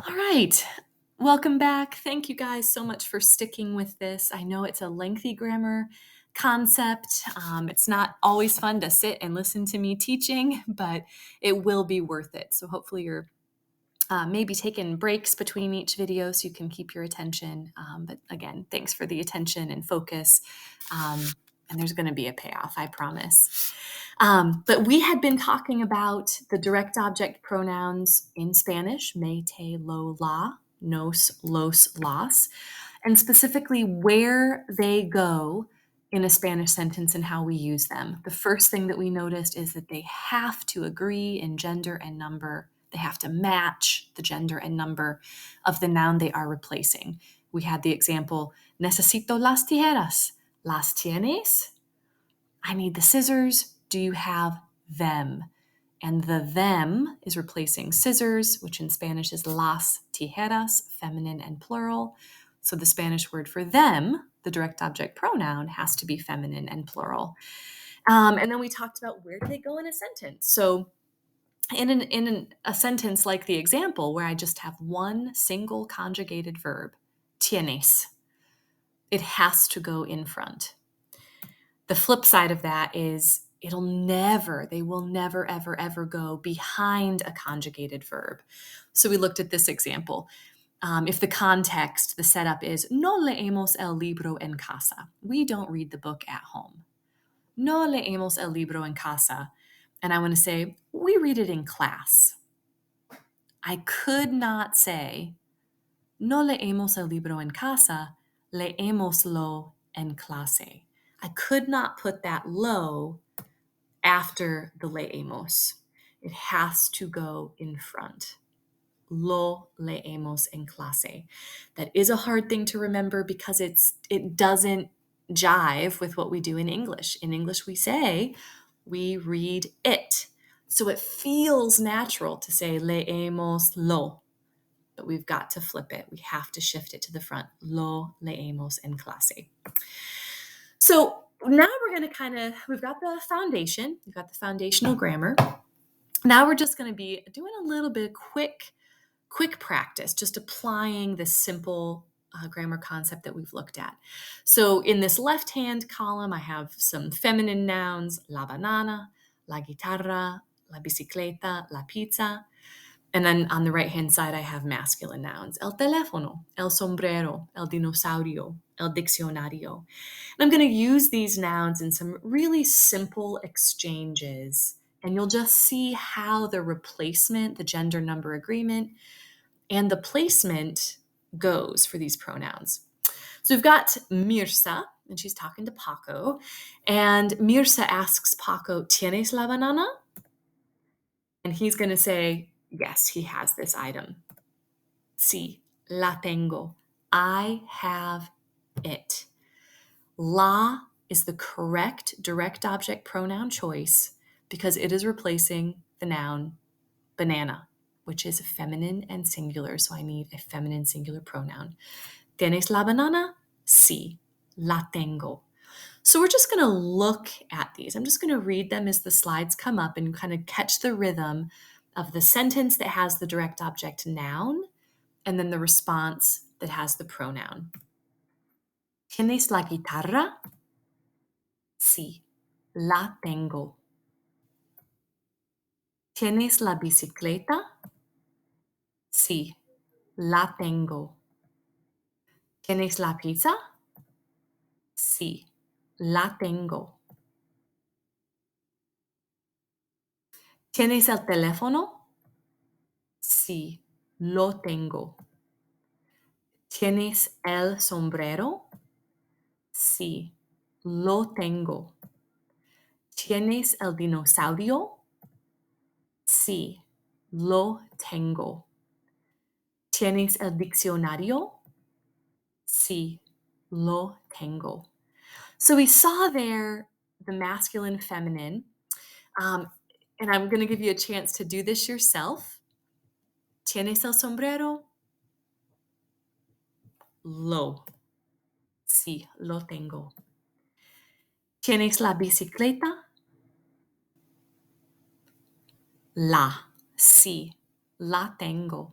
All right. Welcome back. Thank you guys so much for sticking with this. I know it's a lengthy grammar concept. It's not always fun to sit and listen to me teaching, but it will be worth it. So hopefully you're maybe taking breaks between each video so you can keep your attention. But again, thanks for the attention and focus. And there's going to be a payoff, I promise. But we had been talking about the direct object pronouns in Spanish, me, te, lo, la, nos, los, las, and specifically where they go in a Spanish sentence and how we use them. The first thing that we noticed is that they have to agree in gender and number. They have to match the gender and number of the noun they are replacing. We had the example, necesito las tijeras. ¿Las tienes? I need the scissors. Do you have them? And the them is replacing scissors, which in Spanish is las tijeras, feminine and plural. So the Spanish word for them, the direct object pronoun, has to be feminine and plural. And then we talked about where do they go in a sentence. So in a sentence like the example where I just have one single conjugated verb, tienes, it has to go in front. The flip side of that is they will never, ever go behind a conjugated verb. So we looked at this example. If the context, the setup is, no leemos el libro en casa. We don't read the book at home. No leemos el libro en casa. And I want to say, we read it in class. I could not say, no leemos el libro en casa, leémoslo en clase. I could not put that lo after the leemos. It has to go in front. Lo leemos en clase. That is a hard thing to remember because it doesn't jive with what we do in English. In English, we say, we read it. So it feels natural to say leemos lo, but we've got to flip it. We have to shift it to the front. Lo leemos en clase. So now we're going to we've got the foundation, we've got the foundational grammar. Now we're just going to be doing a little bit of quick practice, just applying this simple grammar concept that we've looked at. So in this left-hand column, I have some feminine nouns, la banana, la guitarra, la bicicleta, la pizza. And then on the right-hand side, I have masculine nouns, el teléfono, el sombrero, el dinosaurio, el diccionario. And I'm going to use these nouns in some really simple exchanges, and you'll just see how the replacement, the gender number agreement, and the placement goes for these pronouns. So we've got Mirza, and she's talking to Paco, and Mirza asks Paco, ¿Tienes la banana? And he's going to say, yes, he has this item. Sí, la tengo. I have it. La is the correct direct object pronoun choice because it is replacing the noun banana, which is feminine and singular. So I need a feminine singular pronoun. ¿Tienes la banana? Sí, la tengo. So we're just going to look at these. I'm just going to read them as the slides come up and kind of catch the rhythm of the sentence that has the direct object noun and then the response that has the pronoun. ¿Tienes la guitarra? Sí, la tengo. ¿Tienes la bicicleta? Sí, la tengo. ¿Tienes la pizza? Sí, la tengo. ¿Tienes el teléfono? Sí, lo tengo. ¿Tienes el sombrero? Sí, lo tengo. ¿Tienes el dinosaurio? Sí, lo tengo. ¿Tienes el diccionario? Sí, lo tengo. So we saw there the masculine, feminine, and I'm going to give you a chance to do this yourself. ¿Tienes el sombrero? Lo. Sí, lo tengo. ¿Tienes la bicicleta? La. Sí, la tengo.